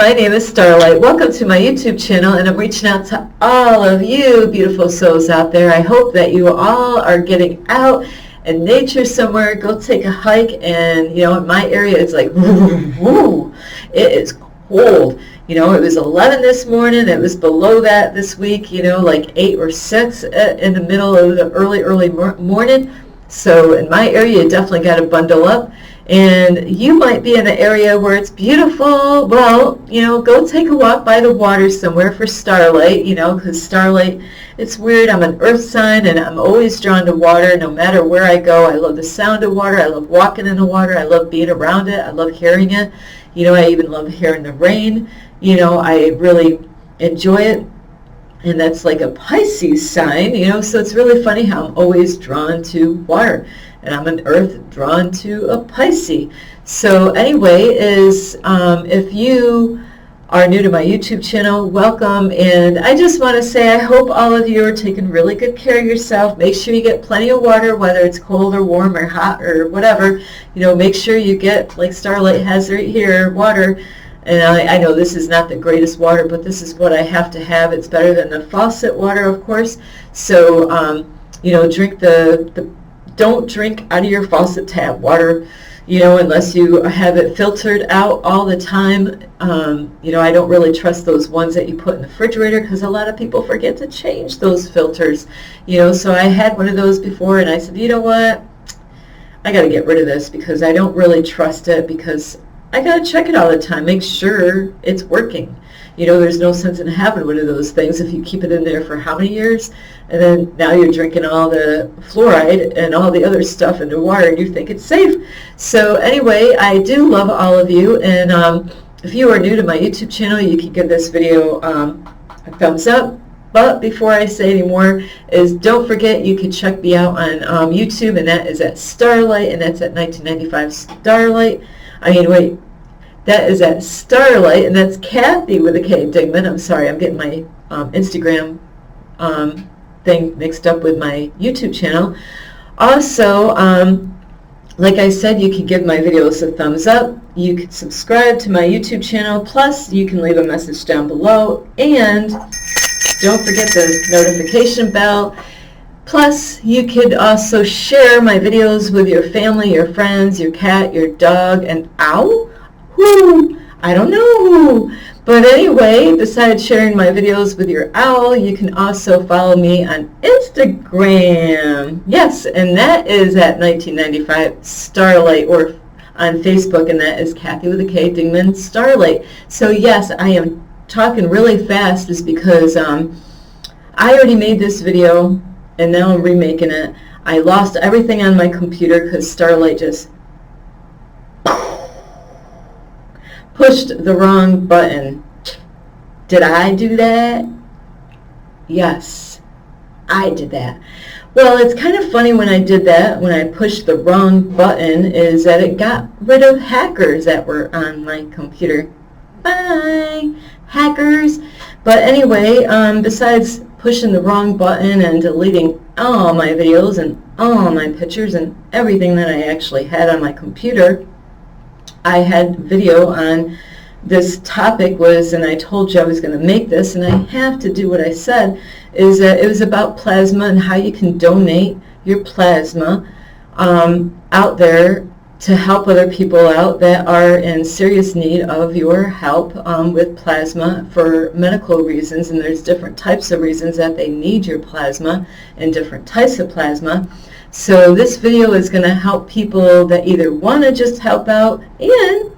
my name is Starlight. Welcome to my YouTube channel, and I'm reaching out to all of you beautiful souls out there. I hope that you all are getting out in nature somewhere. Go take a hike, and in my area it's like woo. It is cold. It was 11 this morning. It was below that this week, like 8 or 6 in the middle of the early morning. So in my area, you definitely got to bundle up. And you might be in an area where it's beautiful. Well, go take a walk by the water somewhere for starlight, because starlight, it's weird. I'm an earth sign, and I'm always drawn to water no matter where I go. I love the sound of water. I love walking in the water. I love being around it. I love hearing it. I even love hearing the rain. I really enjoy it. And that's like a Pisces sign, so it's really funny how I'm always drawn to water. And I'm an earth drawn to a Pisces. So anyway, if you are new to my YouTube channel, welcome. And I just want to say I hope all of you are taking really good care of yourself. Make sure you get plenty of water, whether it's cold or warm or hot or whatever. Make sure you get, like Starlight has right here, water. And I know this is not the greatest water, but this is what I have to have. It's better than the faucet water, of course. So, drink don't drink out of your faucet tap water, unless you have it filtered out all the time. I don't really trust those ones that you put in the refrigerator because a lot of people forget to change those filters. So I had one of those before, and I said, you know what? I got to get rid of this because I don't really trust it, because I got to check it all the time, make sure it's working. There's no sense in having one of those things if you keep it in there for how many years, and then now you're drinking all the fluoride and all the other stuff in the water, and you think it's safe. So anyway, I do love all of you, and if you are new to my YouTube channel, you can give this video a thumbs up. But before I say any more, don't forget you can check me out on YouTube, and that is at Starlight, and that's at 1995 Starlight. That is at Starlight, and that's Kathy with a K Digman. I'm sorry, I'm getting my Instagram thing mixed up with my YouTube channel. Also, like I said, you can give my videos a thumbs up. You can subscribe to my YouTube channel. Plus, you can leave a message down below. And don't forget the notification bell. Plus, you could also share my videos with your family, your friends, your cat, your dog, and ow? Who? I don't know who. But anyway, besides sharing my videos with your owl, you can also follow me on Instagram. Yes, and that is at 1995 Starlight, or on Facebook, and that is Kathy with a K Digman Starlight. So yes, I am talking really fast is because I already made this video, and now I'm remaking it. I lost everything on my computer because Starlight just pushed the wrong button. Did I do that? Yes, I did that. Well, it's kind of funny when I did that, when I pushed the wrong button, is that it got rid of hackers that were on my computer. Bye, hackers. But anyway, besides pushing the wrong button and deleting all my videos and all my pictures and everything that I actually had on my computer, I had video on this topic and I told you I was going to make this, and I have to do what I said, is that it was about plasma and how you can donate your plasma out there to help other people out that are in serious need of your help with plasma for medical reasons. And there's different types of reasons that they need your plasma and different types of plasma. So this video is going to help people that either want to just help out, and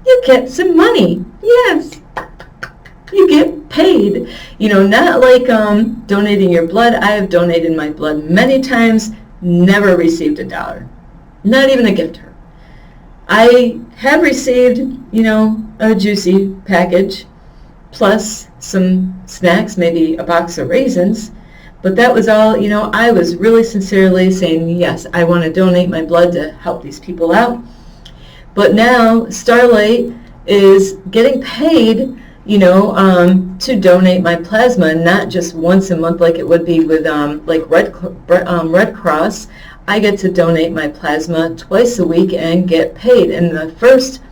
you get some money. Yes, you get paid. Not like donating your blood. I have donated my blood many times, never received $1. Not even a gift card. I have received, a juicy package, plus some snacks, maybe a box of raisins. But that was all, I was really sincerely saying, yes, I want to donate my blood to help these people out. But now Starlight is getting paid, to donate my plasma, not just once a month like it would be with like Red Cross. I get to donate my plasma twice a week and get paid. In the first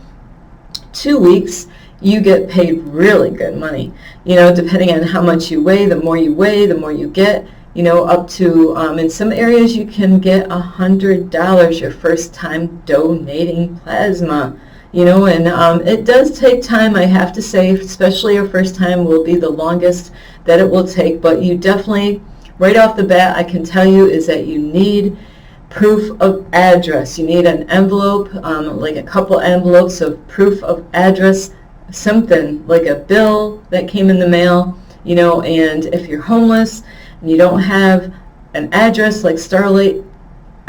2 weeks, you get paid really good money. You know, depending on how much you weigh, the more you get. You know, up to, in some areas you can get $100 your first time donating plasma. You know, and it does take time, I have to say, especially your first time will be the longest that it will take, but you definitely, right off the bat, I can tell you is that you need proof of address. You need an envelope, like a couple envelopes of proof of address, something like a bill that came in the mail, you know, and if you're homeless and you don't have an address like Starlight,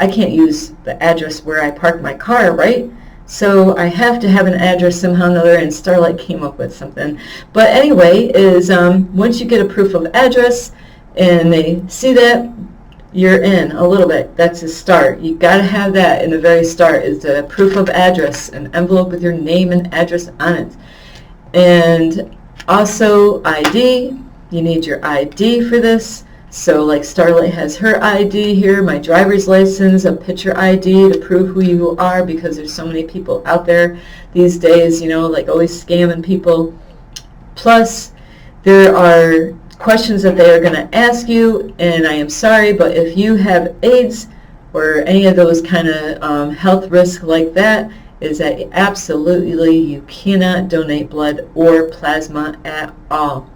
I can't use the address where I park my car, right? So I have to have an address somehow or another, and Starlight came up with something. But anyway, is once you get a proof of address and they see that, you're in a little bit. That's a start. You got to have that in the very start, is the proof of address, an envelope with your name and address on it. And also ID. You need your ID for this. So like Starlight has her ID here, my driver's license, a picture ID to prove who you are, because there's so many people out there these days, you know, like always scamming people. Plus, there are questions that they are going to ask you, and I am sorry, but if you have AIDS or any of those kind of health risks like that, is that absolutely you cannot donate blood or plasma at all.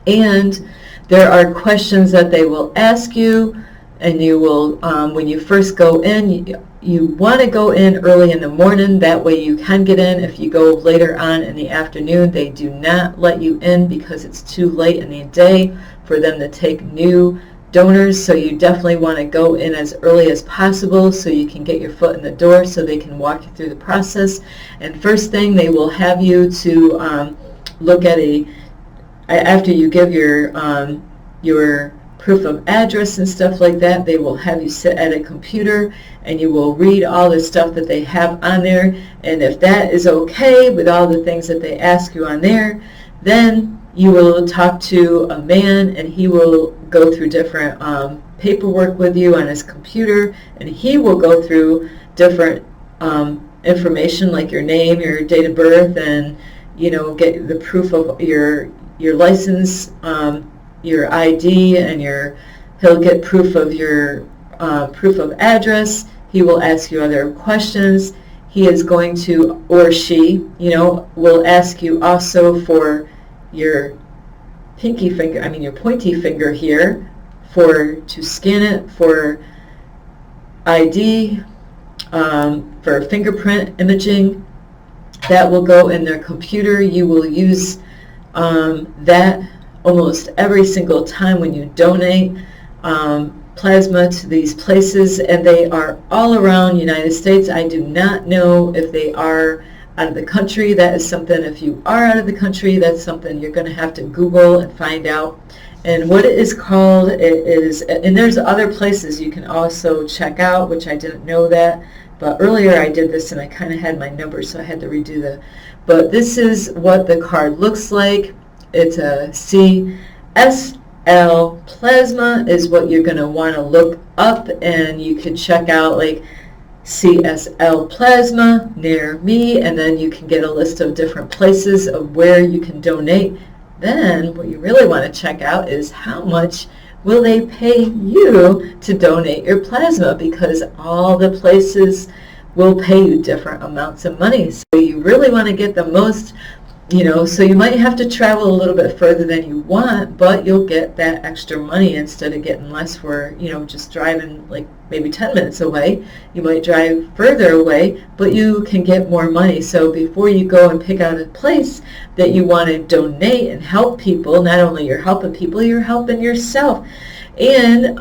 And there are questions that they will ask you, and you will, when you first go in, you want to go in early in the morning. That way you can get in. If you go later on in the afternoon, they do not let you in because it's too late in the day for them to take new donors. So you definitely want to go in as early as possible so you can get your foot in the door so they can walk you through the process. And first thing, they will have you to look at after you give your proof of address and stuff like that, they will have you sit at a computer and you will read all the stuff that they have on there. And if that is okay with all the things that they ask you on there, then you will talk to a man and he will go through different paperwork with you on his computer, and he will go through different information like your name, your date of birth, and, you know, get the proof of your license, your ID, and he'll get proof of your proof of address. He will ask you other questions. He is going to, or she, you know, will ask you also for your pinky finger, your pointy finger here, to scan it for ID, for fingerprint imaging. That will go in their computer. You will use that almost every single time when you donate plasma to these places, and they are all around the United States. I do not know if they are out of the country. That is something, if you are out of the country, that's something you're going to have to Google and find out. And what it is called, and there's other places you can also check out, which I didn't know that, but earlier I did this and I kind of had my numbers, so I had to redo that. But this is what the card looks like. It's a CSL plasma is what you're going to want to look up, and you can check out like CSL plasma near me, and then you can get a list of different places of where you can donate. Then what you really want to check out is how much will they pay you to donate your plasma, because all the places will pay you different amounts of money. So you really want to get the most, so you might have to travel a little bit further than you want, but you'll get that extra money instead of getting less for, just driving like maybe 10 minutes away. You might drive further away, but you can get more money. So before you go and pick out a place that you want to donate and help people, not only you're helping people, you're helping yourself. And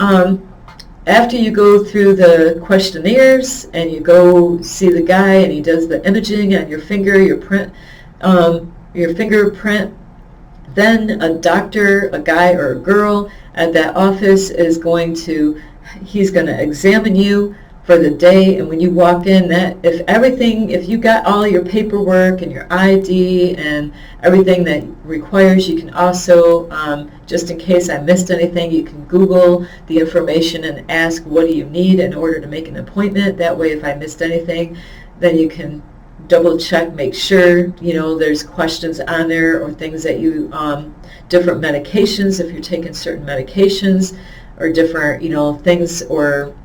after you go through the questionnaires and you go see the guy and he does the imaging on your finger, your fingerprint, then a doctor, a guy or a girl at that office he's going to examine you for the day. And when you walk in, if you got all your paperwork and your ID and everything that requires, you can also, just in case I missed anything, you can Google the information and ask, what do you need in order to make an appointment? That way, if I missed anything, then you can double check, make sure, there's questions on there or things that you, different medications, if you're taking certain medications or different, things, or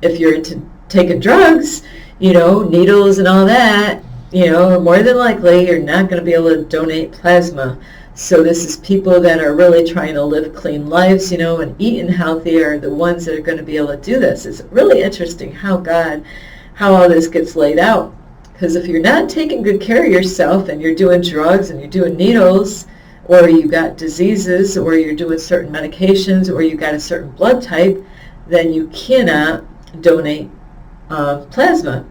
if you're into taking drugs, needles and all that, more than likely you're not going to be able to donate plasma. So this is people that are really trying to live clean lives, and eating healthy are the ones that are going to be able to do this. It's really interesting how all this gets laid out. Because if you're not taking good care of yourself and you're doing drugs and you're doing needles, or you got diseases, or you're doing certain medications, or you got a certain blood type, then you cannot donate plasma.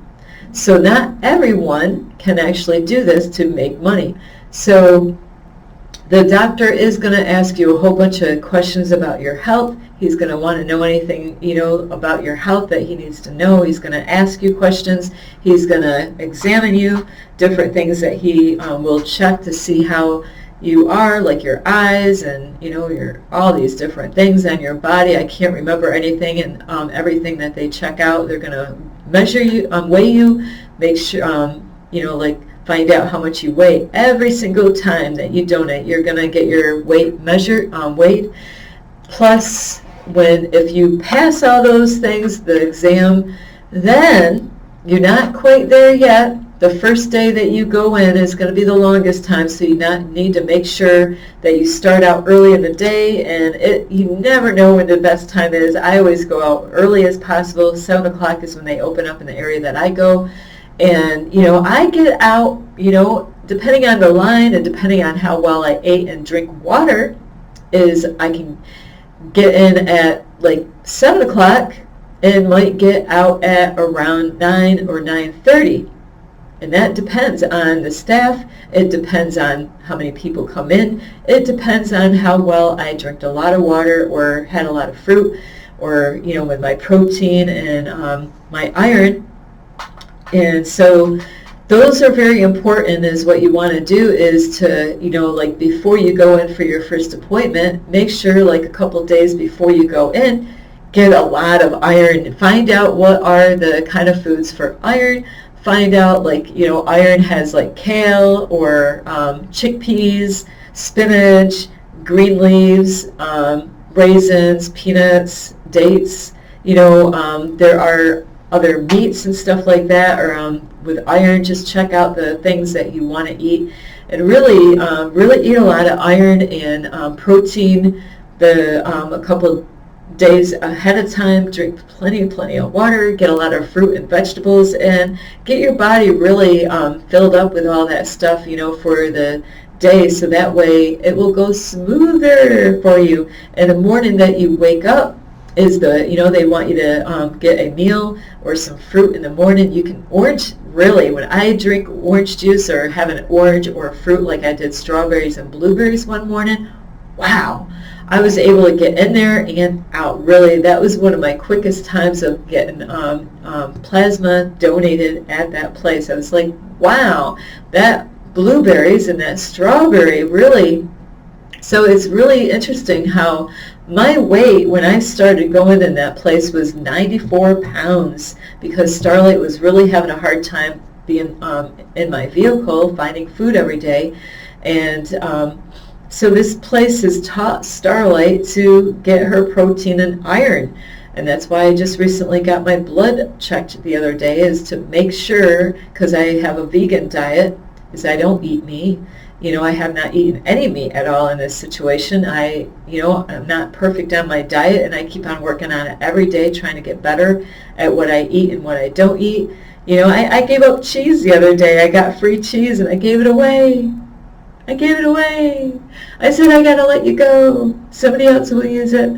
So not everyone can actually do this to make money. So the doctor is going to ask you a whole bunch of questions about your health. He's going to want to know anything, about your health that he needs to know. He's going to ask you questions. He's going to examine you, different things that he will check to see how you are, like your eyes and, your all these different things on your body. I can't remember anything, and everything that they check out, they're going to measure you, weigh you, make sure, find out how much you weigh. Every single time that you donate, you're going to get your weight measured, weighed. Plus, if you pass all those things, the exam, then you're not quite there yet. The first day that you go in is going to be the longest time, so you need to make sure that you start out early in the day, and you never know when the best time is. I always go out early as possible. 7 o'clock is when they open up in the area that I go. And, I get out, depending on the line and depending on how well I ate and drink water, I can get in at like 7 o'clock and might get out at around 9 or 9:30. And that depends on the staff. It depends on how many people come in. It depends on how well I drank a lot of water or had a lot of fruit, or, with my protein and my iron. And so those are very important. Is what you want to do is to, before you go in for your first appointment, make sure like a couple days before you go in, get a lot of iron. Find out what are the kind of foods for iron. Find out iron has like kale or chickpeas, spinach, green leaves, raisins, peanuts, dates. There are other meats and stuff like that, or with iron. Just check out the things that you want to eat, and really eat a lot of iron and protein a couple days ahead of time. Drink plenty of water, get a lot of fruit and vegetables, and get your body really filled up with all that stuff, for the day, so that way it will go smoother for you. And the morning that you wake up is they want you to get a meal or some fruit in the morning. You can really, when I drink orange juice or have an orange or a fruit, like I did strawberries and blueberries one morning, wow, I was able to get in there and out. Really, that was one of my quickest times of getting plasma donated at that place. I was like, wow, that blueberries and that strawberry really. So it's really interesting how my weight when I started going in that place was 94 pounds, because Starlight was really having a hard time being in my vehicle, finding food every day. And so this place has taught Starlight to get her protein and iron. And that's why I just recently got my blood checked the other day, is to make sure, because I have a vegan diet, is I don't eat meat. I have not eaten any meat at all in this situation. I'm not perfect on my diet, and I keep on working on it every day, trying to get better at what I eat and what I don't eat. I gave up cheese the other day. I got free cheese, and I gave it away. I said, I got to let you go. Somebody else will use it.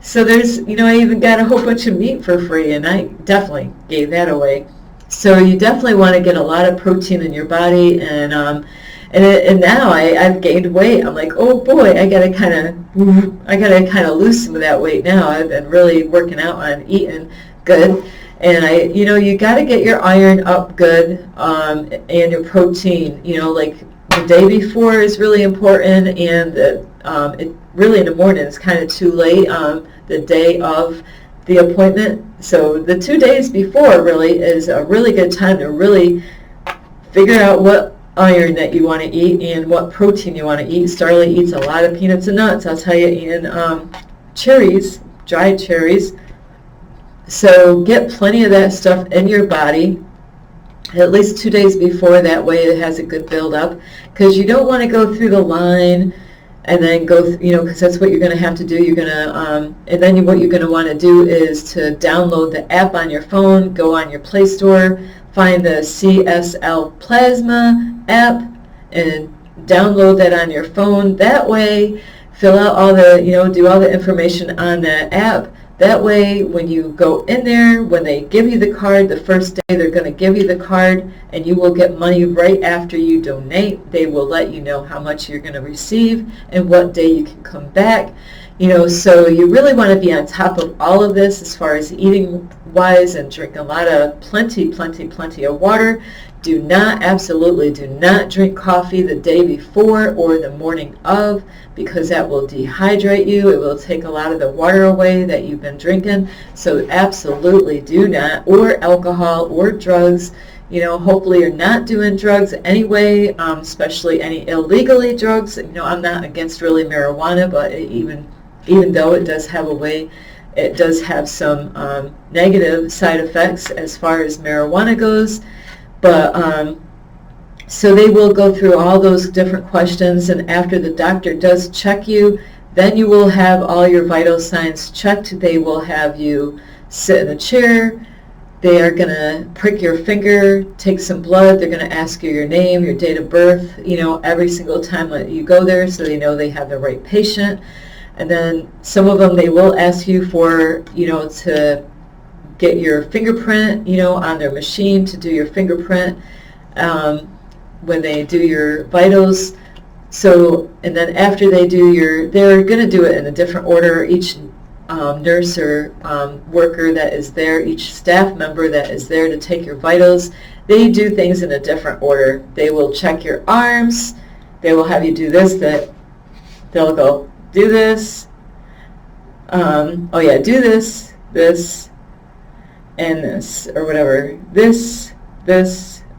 So there's, I even got a whole bunch of meat for free, and I definitely gave that away. So you definitely want to get a lot of protein in your body, and now I've gained weight. I'm like, oh boy, I gotta kind of lose some of that weight now. I've been really working out on eating good, and you got to get your iron up good, and your protein. Like the day before is really important, and it really in the morning is kind of too late. The day of the appointment. So the 2 days before really is a really good time to really figure out what iron that you want to eat and what protein you want to eat. Starlight eats a lot of peanuts and nuts, I'll tell you, and cherries, dried cherries. So get plenty of that stuff in your body at least 2 days before. That way it has a good build up, because you don't want to go through the line and then go, because that's what you're going to have to do. You're going to, and then what you're going to want to do is to download the app on your phone, go on your Play Store, find the CSL Plasma app, and download that on your phone. That way, fill out all the, do all the information on that app. That way, when you go in there, when they give you the card, the first day they're going to give you the card, and you will get money right after you donate. They will let you know how much you're going to receive and what day you can come back. So you really want to be on top of all of this as far as eating wise, and drink a lot of plenty of water. Absolutely do not drink coffee the day before or the morning of, because that will dehydrate you. It will take a lot of the water away that you've been drinking. So absolutely do not, or alcohol or drugs. Hopefully you're not doing drugs anyway, especially any illegally drugs. I'm not against really marijuana, but even though it does have it does have some negative side effects as far as marijuana goes. But so they will go through all those different questions, and after the doctor does check you, then you will have all your vital signs checked. They will have you sit in a chair. They are going to prick your finger, take some blood. They're going to ask you your name, your date of birth, every single time that you go there, so they know they have the right patient. And then some of them, they will ask you for, to get your fingerprint, on their machine, to do your fingerprint when they do your vitals. So, and then after they do they're going to do it in a different order. Each nurse or worker that is there, each staff member that is there to take your vitals, they do things in a different order. They will check your arms. They will have you do this, they'll go, do this, do this, and this, or whatever, this,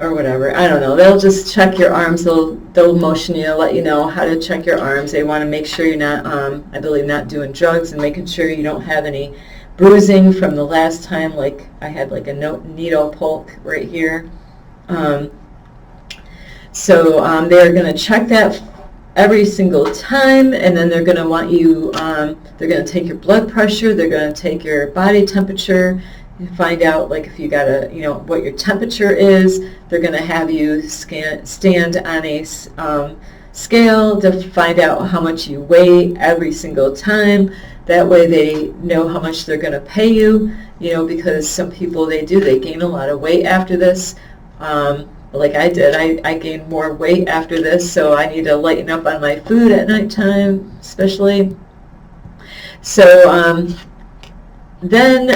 or whatever. I don't know. They'll just check your arms. They'll motion you, let you know how to check your arms. They want to make sure you're not, I believe, not doing drugs, and making sure you don't have any bruising from the last time. Like I had like a needle poke right here. So they're going to check that every single time, and then they're going to want you, they're going to take your blood pressure, they're going to take your body temperature, find out like if you got what your temperature is. They're going to have you stand on a scale to find out how much you weigh every single time. That way they know how much they're going to pay you, because some people, they gain a lot of weight after this. Like I did, I gained more weight after this, so I need to lighten up on my food at nighttime, especially. So then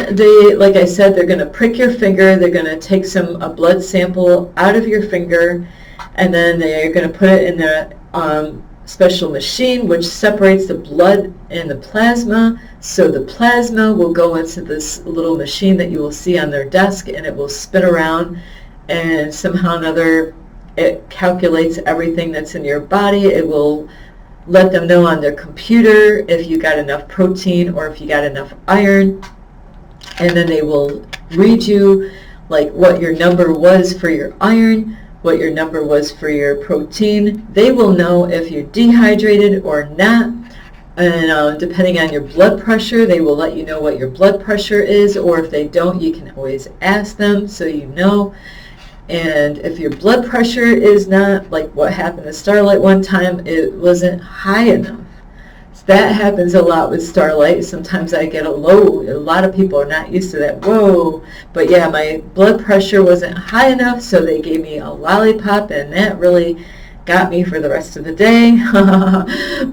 like I said, they're going to prick your finger. They're going to take a blood sample out of your finger, and then they're going to put it in the special machine which separates the blood and the plasma. So the plasma will go into this little machine that you will see on their desk, and it will spin around, and somehow or another it calculates everything that's in your body. It will let them know on their computer if you got enough protein or if you got enough iron, and then they will read you like what your number was for your iron, what your number was for your protein. They will know if you're dehydrated or not, and depending on your blood pressure, they will let you know what your blood pressure is, or if they don't, you can always ask them so you know. And if your blood pressure is not, like what happened to Starlight one time, it wasn't high enough. So that happens a lot with Starlight. Sometimes I get a low. A lot of people are not used to that. Whoa. But yeah, my blood pressure wasn't high enough, so they gave me a lollipop, and that really got me for the rest of the day.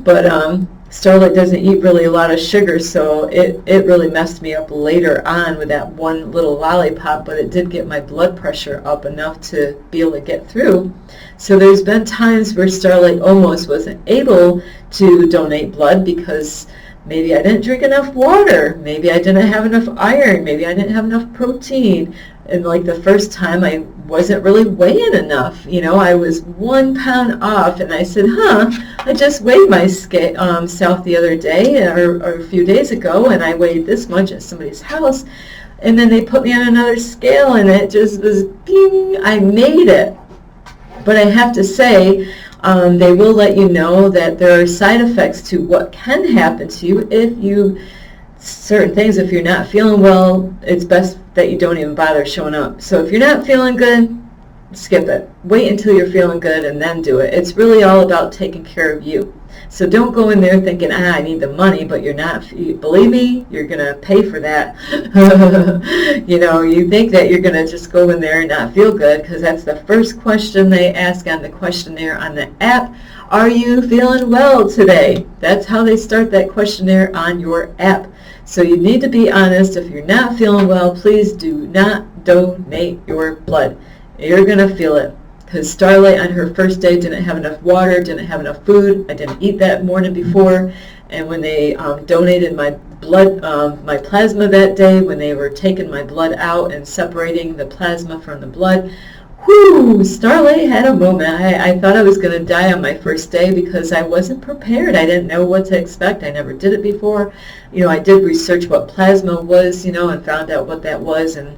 But Starlight doesn't eat really a lot of sugar, so it really messed me up later on with that one little lollipop, but it did get my blood pressure up enough to be able to get through. So there's been times where Starlight almost wasn't able to donate blood because Maybe I didn't drink enough water. Maybe I didn't have enough iron. Maybe I didn't have enough protein. And like the first time I wasn't really weighing enough. I was 1 pound off, and I said, I just weighed myself the other day or a few days ago, and I weighed this much at somebody's house. And then they put me on another scale, and it just was, bing, I made it. But I have to say, they will let you know that there are side effects to what can happen to you if certain things, if you're not feeling well, it's best that you don't even bother showing up. So if you're not feeling good, skip it. Wait until you're feeling good and then do it. It's really all about taking care of you. So don't go in there thinking, I need the money, but you're not. Believe me, you're going to pay for that. You think that you're going to just go in there and not feel good, because that's the first question they ask on the questionnaire on the app. Are you feeling well today? That's how they start that questionnaire on your app. So you need to be honest. If you're not feeling well, please do not donate your blood. You're going to feel it. Because Starlight on her first day didn't have enough water, didn't have enough food. I didn't eat that morning before. And when they donated my blood, my plasma that day, when they were taking my blood out and separating the plasma from the blood, whoo, Starlight had a moment. I thought I was going to die on my first day because I wasn't prepared. I didn't know what to expect. I never did it before. I did research what plasma was, and found out what that was and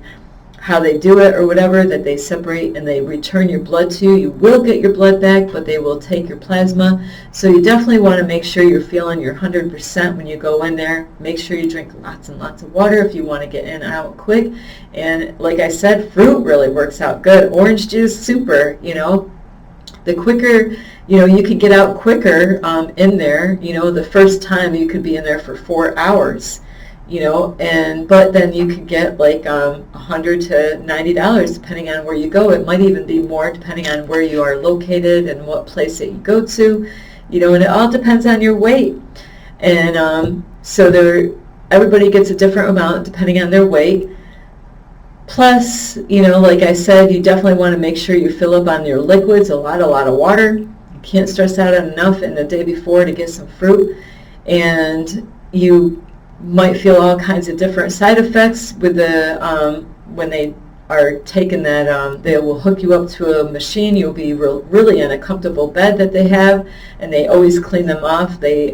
how they do it or whatever, that they separate and they return your blood to you. You will get your blood back, but they will take your plasma. So you definitely want to make sure you're feeling your 100% when you go in there. Make sure you drink lots and lots of water if you want to get in and out quick. And like I said, fruit really works out good. Orange juice, super, The quicker, you can get out quicker in there. The first time you could be in there for 4 hours. But then you could get like $100 to $90 depending on where you go. It might even be more depending on where you are located and what place that you go to, and it all depends on your weight. And so everybody gets a different amount depending on their weight. Plus, like I said, you definitely want to make sure you fill up on your liquids, a lot of water. You can't stress out enough in the day before to get some fruit. And you might feel all kinds of different side effects with when they are taking that. They will hook you up to a machine. You'll be really in a comfortable bed that they have, and they always clean them off. They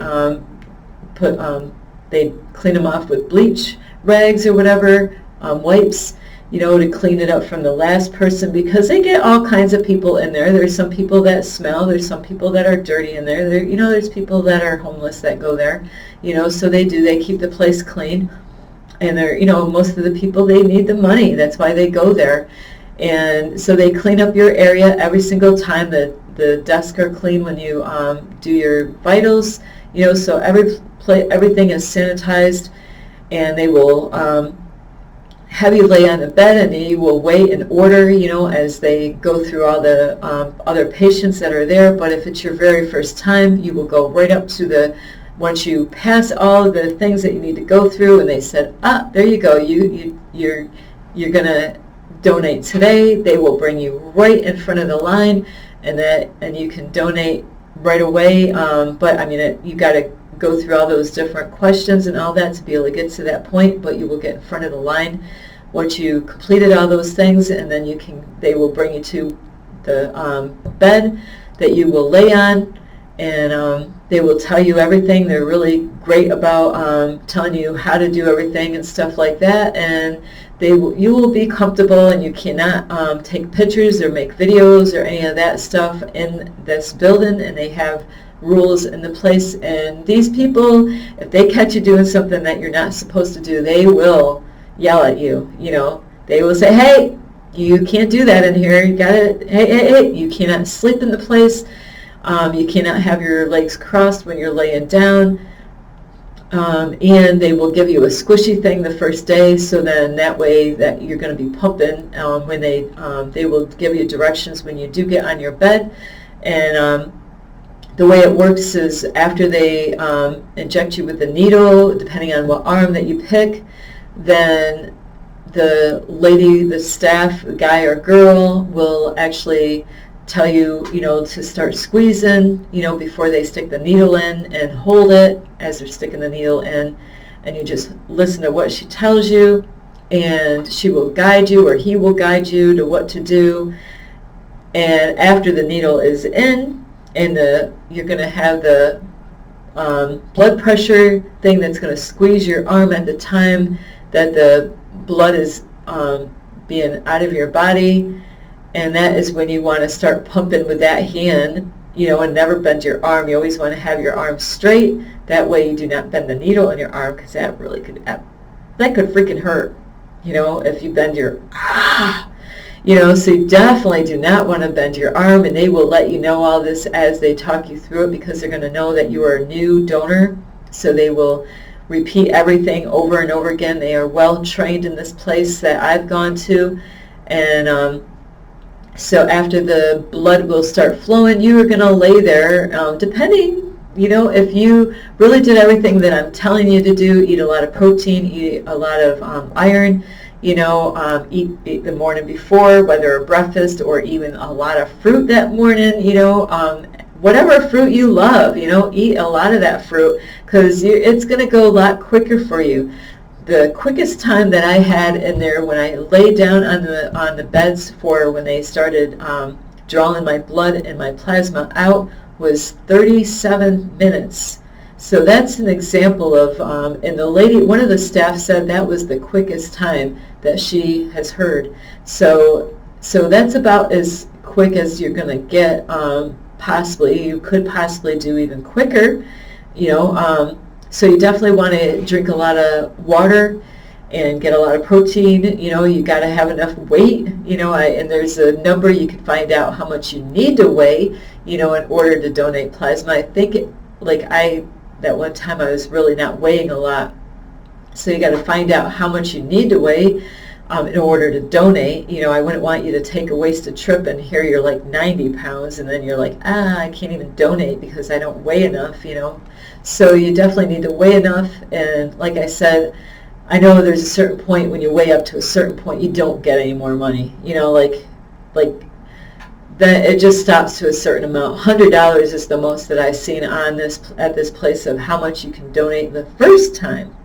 they clean them off with bleach rags or whatever, wipes, to clean it up from the last person, because they get all kinds of people in there. There's some people that smell. There's some people that are dirty in there. There's people that are homeless that go there. So they keep the place clean. And they're, most of the people, they need the money. That's why they go there. And so they clean up your area every single time. The desks are clean when you do your vitals. So everything is sanitized, and they will have you lay on the bed, and you will wait in order, as they go through all the other patients that are there. But if it's your very first time, you will go right up to once you pass all of the things that you need to go through, and they said, there you go, you're going to donate today, they will bring you right in front of the line, and you can donate right away. But I mean, you got to go through all those different questions and all that to be able to get to that point, but you will get in front of the line once you completed all those things, and then they will bring you to the bed that you will lay on, and they will tell you everything. They're really great about telling you how to do everything and stuff like that, and you will be comfortable, and you cannot take pictures or make videos or any of that stuff in this building, and they have rules in the place. And these people, if they catch you doing something that you're not supposed to do, they will yell at you. They will say, hey, you can't do that in here. You gotta, hey, you cannot sleep in the place. You cannot have your legs crossed when you're laying down. And they will give you a squishy thing the first day, so then that way that you're going to be pumping when they will give you directions when you do get on your bed. And the way it works is after they inject you with the needle, depending on what arm that you pick, then the staff, guy or girl, will actually tell you, to start squeezing, before they stick the needle in, and hold it as they're sticking the needle in, and you just listen to what she tells you, and she will guide you, or he will guide you to what to do. And after the needle is in, and you're going to have the blood pressure thing that's going to squeeze your arm at the time that the blood is being out of your body. And that is when you want to start pumping with that hand, and never bend your arm. You always want to have your arm straight. That way you do not bend the needle in your arm, because that could freaking hurt, if you bend your, so you definitely do not want to bend your arm. And they will let you know all this as they talk you through it, because they're going to know that you are a new donor. So they will repeat everything over and over again. They are well trained in this place that I've gone to. And so after the blood will start flowing, you are going to lay there, depending, if you really did everything that I'm telling you to do, eat a lot of protein, eat a lot of iron, eat the morning before, whether a breakfast or even a lot of fruit that morning, whatever fruit you love, eat a lot of that fruit, because it's going to go a lot quicker for you. The quickest time that I had in there when I laid down on the beds for when they started drawing my blood and my plasma out was 37 minutes. So that's an example of, and the lady, one of the staff said that was the quickest time that she has heard. So that's about as quick as you're going to get. Possibly, you could possibly do even quicker, So you definitely want to drink a lot of water and get a lot of protein. You got to have enough weight, and there's a number you can find out how much you need to weigh, in order to donate plasma. I think that one time I was really not weighing a lot. So you got to find out how much you need to weigh in order to donate. I wouldn't want you to take a wasted trip and here you're like 90 pounds and then you're like, I can't even donate because I don't weigh enough, So you definitely need to weigh enough. And like I said, I know there's a certain point when you weigh up to a certain point, you don't get any more money, like that it just stops to a certain amount. $100 is the most that I've seen at this place of how much you can donate the first time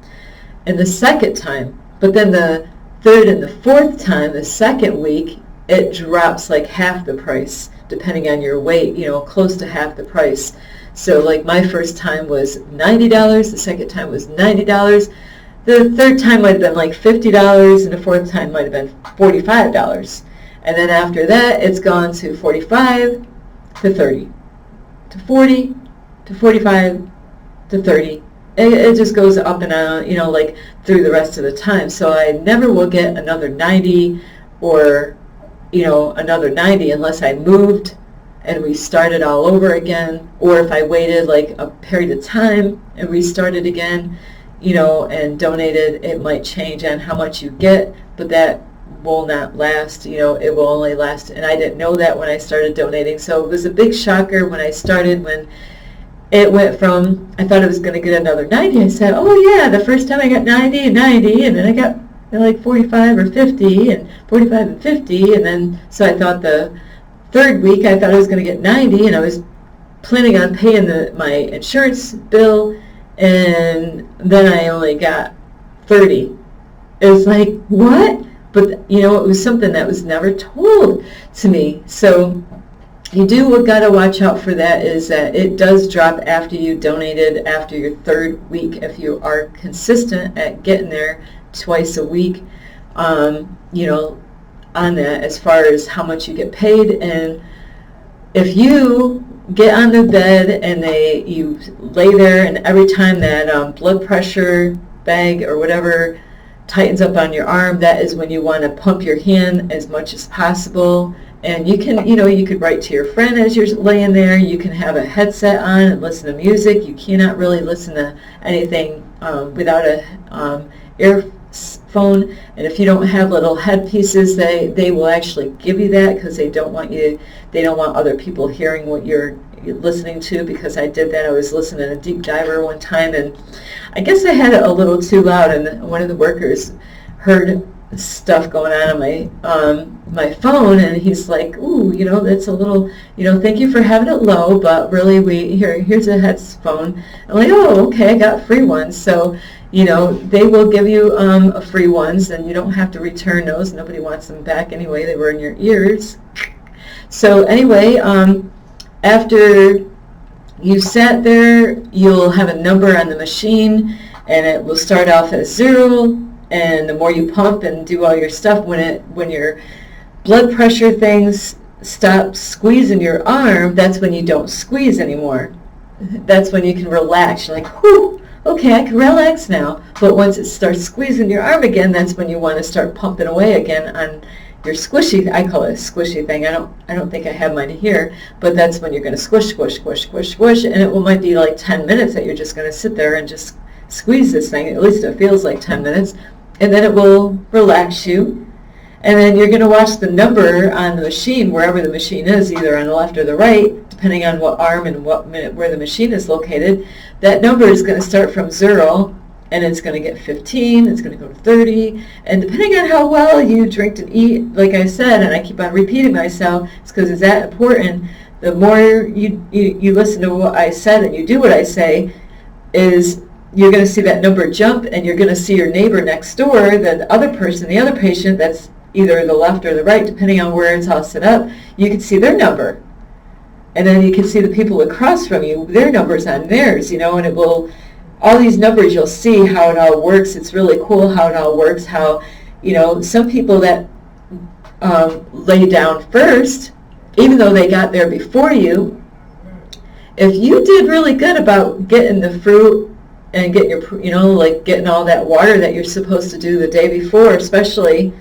and the second time. But then the third and the fourth time, the second week, it drops like half the price, depending on your weight, close to half the price. So like my first time was $90, the second time was $90, the third time might have been like $50, and the fourth time might have been $45. And then after that, it's gone to 45 to 30, to 40 to 45 to 30. It just goes up and down, like through the rest of the time. So I never will get another 90 or, another 90 unless I moved and we started all over again, or if I waited like a period of time and restarted again, and donated. It might change on how much you get, but that will not last, it will only last. And I didn't know that when I started donating. So it was a big shocker when I started, when it went from, I thought I was going to get another 90. I said, oh yeah, the first time I got 90 and 90, and then I got like 45 or 50 and 45 and 50. And then, so I thought the third week, I thought I was going to get 90, and I was planning on paying my insurance bill, and then I only got 30. It was like, what? But, it was something that was never told to me. So you got to watch out for that, is that it does drop after you donated, after your third week, if you are consistent at getting there twice a week, on that, as far as how much you get paid. And if you get on the bed and you lay there, and every time that blood pressure bag or whatever tightens up on your arm, that is when you want to pump your hand as much as possible. And you can, you could write to your friend as you're laying there. You can have a headset on and listen to music. You cannot really listen to anything without a earphone. And if you don't have little headpieces, they will actually give you that, because they don't want other people hearing what you're listening to. Because I did that. I was listening to Deep Diver one time, and I guess I had it a little too loud, and one of the workers heard stuff going on in my my phone, and he's like, ooh, that's a little, thank you for having it low, but really here's a headphone. I'm like, oh, okay, I got free ones. So, they will give you free ones, and you don't have to return those. Nobody wants them back anyway. They were in your ears. So anyway, after you sat there, you'll have a number on the machine, and it will start off as 0, and the more you pump and do all your stuff, when your blood pressure things stop squeezing your arm, that's when you don't squeeze anymore. That's when you can relax. You're like, whew, okay, I can relax now. But once it starts squeezing your arm again, that's when you want to start pumping away again on your squishy, I call it a squishy thing. I don't think I have mine here, but that's when you're going to squish, squish, squish, squish, squish, and it might be like 10 minutes that you're just going to sit there and just squeeze this thing. At least it feels like 10 minutes, and then it will relax you, and then you're going to watch the number on the machine, wherever the machine is, either on the left or the right, depending on what arm and what minute where the machine is located. That number is going to start from 0, and it's going to get 15, it's going to go to 30, and depending on how well you drink and eat, like I said, and I keep on repeating myself, it's because it's that important, the more you listen to what I said and you do what I say, is you're going to see that number jump, and you're going to see your neighbor next door, the other person, the other patient that's either the left or the right, depending on where it's all set up, you can see their number. And then you can see the people across from you, their numbers on theirs, and it will, all these numbers, you'll see how it all works. It's really cool how it all works, how, some people that lay down first, even though they got there before you, if you did really good about getting the fruit and getting your, getting all that water that you're supposed to do the day before, especially,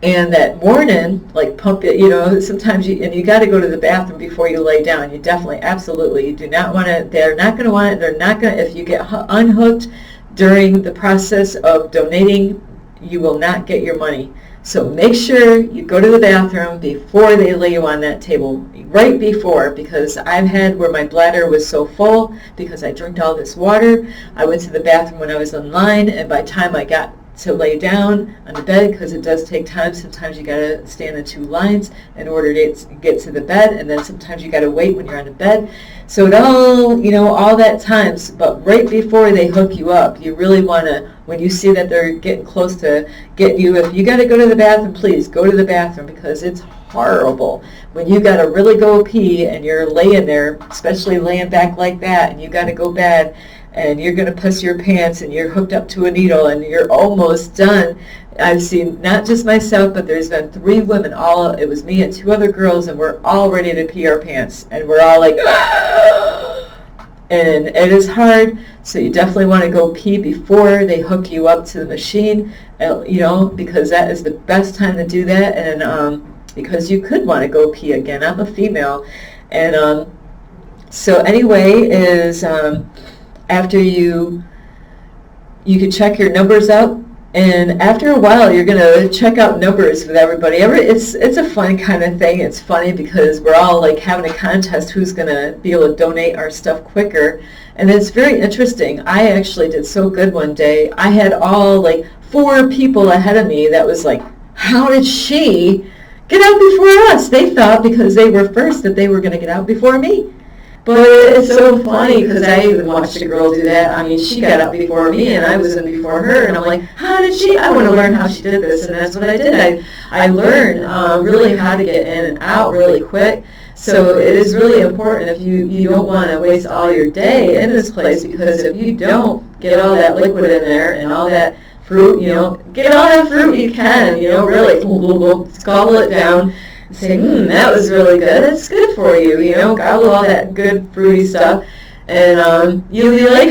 and that morning, pump it, sometimes you got to go to the bathroom before you lay down. You definitely, absolutely, you do not want to, they're not going to want it, they're not going to, if you get unhooked during the process of donating, you will not get your money. So make sure you go to the bathroom before they lay you on that table, right before, because I've had where my bladder was so full because I drank all this water. I went to the bathroom when I was in line, and by the time I got to lay down on the bed, because it does take time. Sometimes you got to stand in 2 lines in order to get to the bed, and then sometimes you got to wait when you're on the bed. So it all that times, but right before they hook you up, you really want to, when you see that they're getting close to getting you, if you got to go to the bathroom, please go to the bathroom, because it's horrible when you got to really go pee and you're laying there, especially laying back like that, and you got to go bad, and you're going to piss your pants, and you're hooked up to a needle, and you're almost done. I've seen not just myself, but there's been 3 women, it was me and 2 other girls, and we're all ready to pee our pants, and we're all like, ah! And it is hard, so you definitely want to go pee before they hook you up to the machine, because that is the best time to do that, and because you could want to go pee again. I'm a female, and so anyway, is after you can check your numbers out, and after a while you're going to check out numbers with everybody. It's a fun kind of thing. It's funny because we're all having a contest who's going to be able to donate our stuff quicker, and it's very interesting. I actually did so good one day. I had all 4 people ahead of me that was like, how did she get out before us? They thought because they were first that they were going to get out before me. But it's so funny because I even watched a girl do that. I mean, she got out before me, and I was in before her, and I'm like, how did she? I want to learn how she did this, and that's what I did. I learned really how to get in and out really quick. So it is really important if you don't want to waste all your day in this place, because if you don't get all that liquid in there and all that fruit, get all that fruit you can, really, gobble it down. Say, that was really good. It's good for you, gobble all that good fruity stuff, and you'll be like,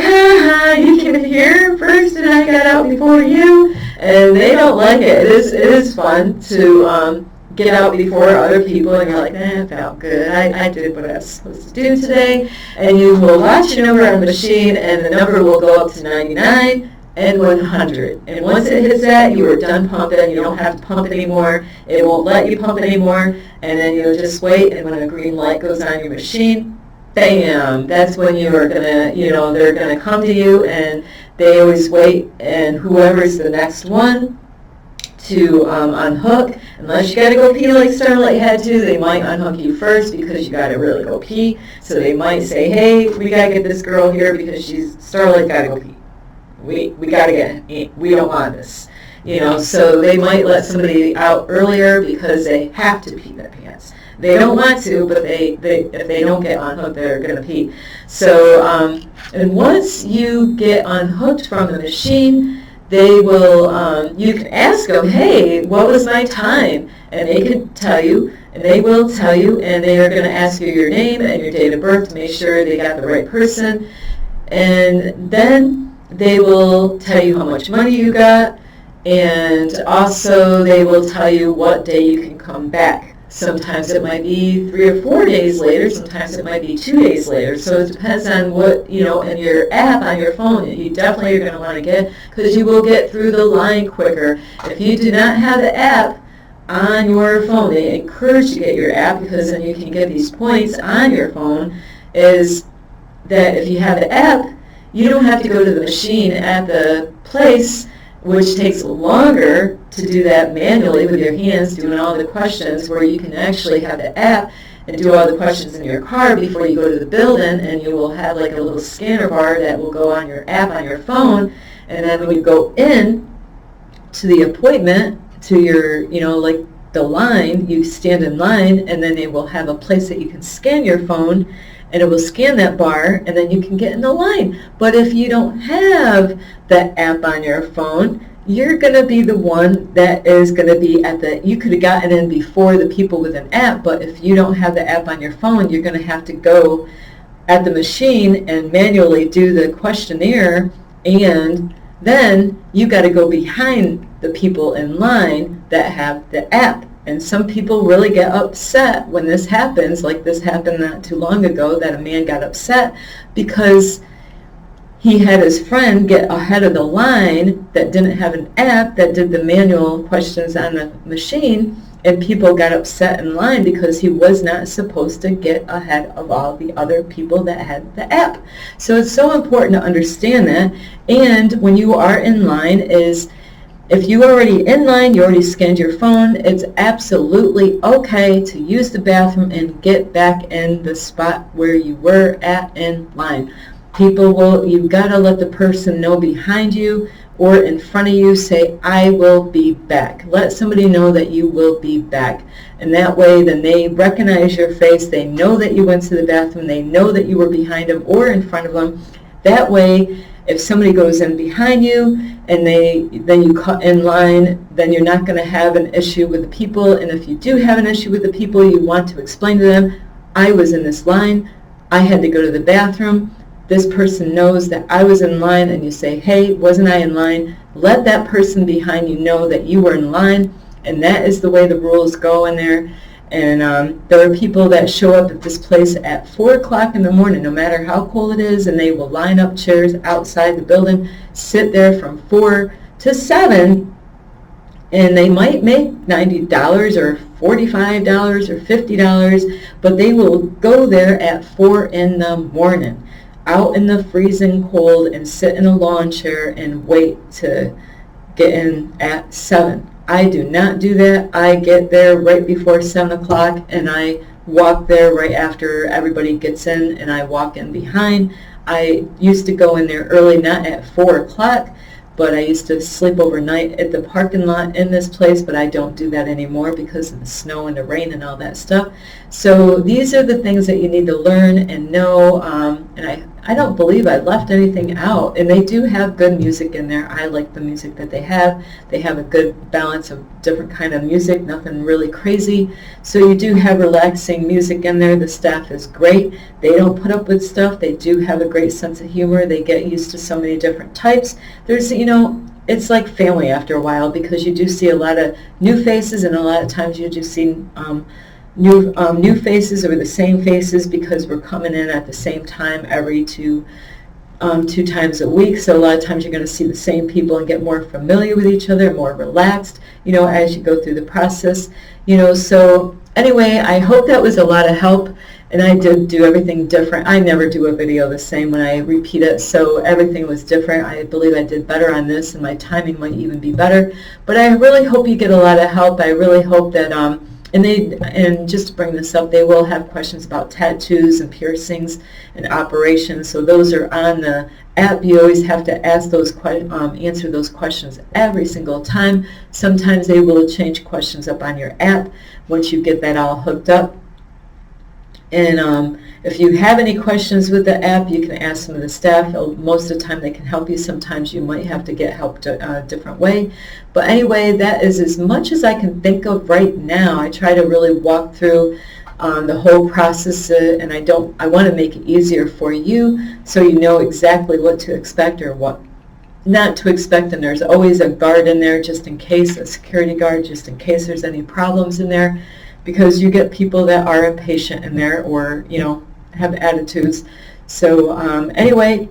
you came here first, and I got out before you, and they don't like it. It is fun to get out before other people, and you're like, it felt good. I did what I was supposed to do today, and you will watch your number on the machine, and the number will go up to 99. And 100. And once it hits that, you are done pumping. You don't have to pump anymore. It won't let you pump anymore. And then you'll just wait, and when a green light goes on your machine, bam, that's when you are going to, they're going to come to you, and they always wait, and whoever's the next one to unhook. Unless you got to go pee like Starlight had to, they might unhook you first because you got to really go pee. So they might say, hey, we got to get this girl here because Starlight got to go pee. We got to we don't want this. So they might let somebody out earlier because they have to pee their pants. They don't want to, but if they don't get unhooked, they're going to pee. So, and once you get unhooked from the machine, they will, you can ask them, hey, what was my time? And they can tell you, and they will tell you, and they are going to ask you your name and your date of birth to make sure they got the right person. And then they will tell you how much money you got, and also they will tell you what day you can come back. Sometimes it might be 3 or 4 days later. Sometimes it might be 2 days later. So it depends on what, in your app on your phone, you definitely are going to want to get, because you will get through the line quicker. If you do not have the app on your phone, they encourage you to get your app, because then you can get these points on your phone, is that if you have the app, you don't have to go to the machine at the place, which takes longer to do that manually with your hands, doing all the questions, where you can actually have the app and do all the questions in your car before you go to the building, and you will have like a little scanner bar that will go on your app on your phone, and then when you go in to the appointment, to your, like the line, you stand in line, and then they will have a place that you can scan your phone, and it will scan that bar, and then you can get in the line. But if you don't have the app on your phone, you're going to be the one that is going to be you could have gotten in before the people with an app, but if you don't have the app on your phone, you're going to have to go at the machine and manually do the questionnaire, and then you got to go behind the people in line that have the app. And some people really get upset when this happens, like this happened not too long ago, that a man got upset because he had his friend get ahead of the line that didn't have an app that did the manual questions on the machine, and people got upset in line because he was not supposed to get ahead of all the other people that had the app. So it's so important to understand that. And when you are in line, if you're already in line, you already scanned your phone, it's absolutely okay to use the bathroom and get back in the spot where you were at in line. You've got to let the person know behind you or in front of you, say, I will be back. Let somebody know that you will be back. And that way, then they recognize your face, they know that you went to the bathroom, they know that you were behind them or in front of them. That way, if somebody goes in behind you and then you cut in line, then you're not going to have an issue with the people. And if you do have an issue with the people, you want to explain to them, I was in this line, I had to go to the bathroom, this person knows that I was in line, and you say, hey, wasn't I in line? Let that person behind you know that you were in line, and that is the way the rules go in there. And there are people that show up at this place at 4 o'clock in the morning, no matter how cold it is, and they will line up chairs outside the building, sit there from 4 to 7, and they might make $90 or $45 or $50, but they will go there at 4 in the morning, out in the freezing cold, and sit in a lawn chair and wait to get in at 7. I do not do that. I get there right before 7 o'clock, and I walk there right after everybody gets in, and I walk in behind. I used to go in there early, not at 4 o'clock, but I used to sleep overnight at the parking lot in this place, but I don't do that anymore because of the snow and the rain and all that stuff. So these are the things that you need to learn and know, and I don't believe I left anything out. And they do have good music in there. I like the music that they have. They have a good balance of different kind of music, nothing really crazy. So you do have relaxing music in there. The staff is great. They don't put up with stuff. They do have a great sense of humor. They get used to so many different types. There's, it's like family after a while, because you do see a lot of new faces, and a lot of times you do see new faces or the same faces, because we're coming in at the same time every two times a week. So a lot of times you're going to see the same people and get more familiar with each other, more relaxed, as you go through the process. So anyway, I hope that was a lot of help. And I did do everything different. I never do a video the same when I repeat it, so everything was different. I believe I did better on this, and my timing might even be better. But I really hope you get a lot of help. I really hope that, and just to bring this up, they will have questions about tattoos and piercings and operations. So those are on the app. You always have to ask those answer those questions every single time. Sometimes they will change questions up on your app once you get that all hooked up. And if you have any questions with the app, you can ask some of the staff. Most of the time they can help you. Sometimes you might have to get help a different way. But anyway, that is as much as I can think of right now. I try to really walk through the whole process, and I want to make it easier for you so you know exactly what to expect or what not to expect. And there's always a guard in there just in case, a security guard just in case there's any problems in there. Because you get people that are impatient in there or, have attitudes. So anyway,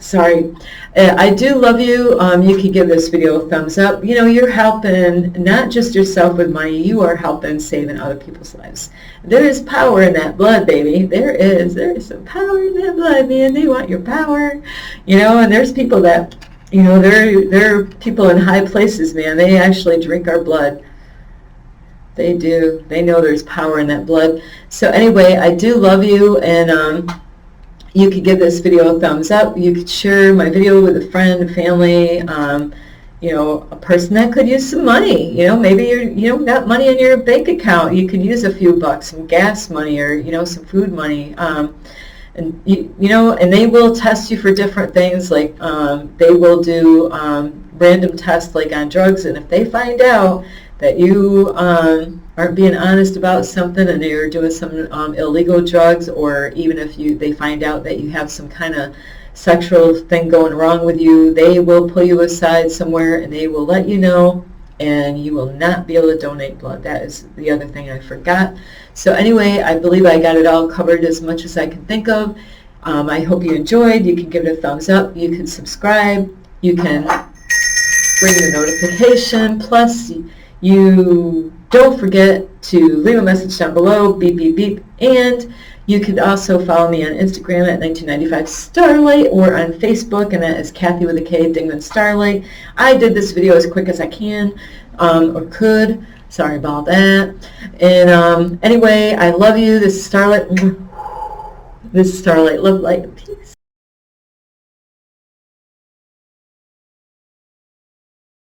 sorry. I do love you. You can give this video a thumbs up. You're helping not just yourself with money, you are helping saving other people's lives. There is power in that blood, baby. There is some power in that blood, man. They want your power. And there's people that, they're people in high places, man. They actually drink our blood. They do. They know there's power in that blood. So anyway, I do love you, and you could give this video a thumbs up. You could share my video with a friend, a family, a person that could use some money. Maybe you got money in your bank account. You could use a few bucks, some gas money, or some food money. And and they will test you for different things. Like they will do random tests, like on drugs, and if they find out that you aren't being honest about something and you're doing some illegal drugs, or even if they find out that you have some kind of sexual thing going wrong with you, they will pull you aside somewhere and they will let you know, and you will not be able to donate blood. That is the other thing I forgot. So anyway, I believe I got it all covered as much as I can think of. I hope you enjoyed. You can give it a thumbs up. You can subscribe. You can ring the notification. Plus, you don't forget to leave a message down below, beep, beep, beep, and you could also follow me on Instagram at 1995 Starlight, or on Facebook, and that is Kathy with a K, Dingman Starlight. I did this video as quick as I can, or could. Sorry about that. And anyway, I love you. This is Starlight. This is Starlight. Love, light, peace.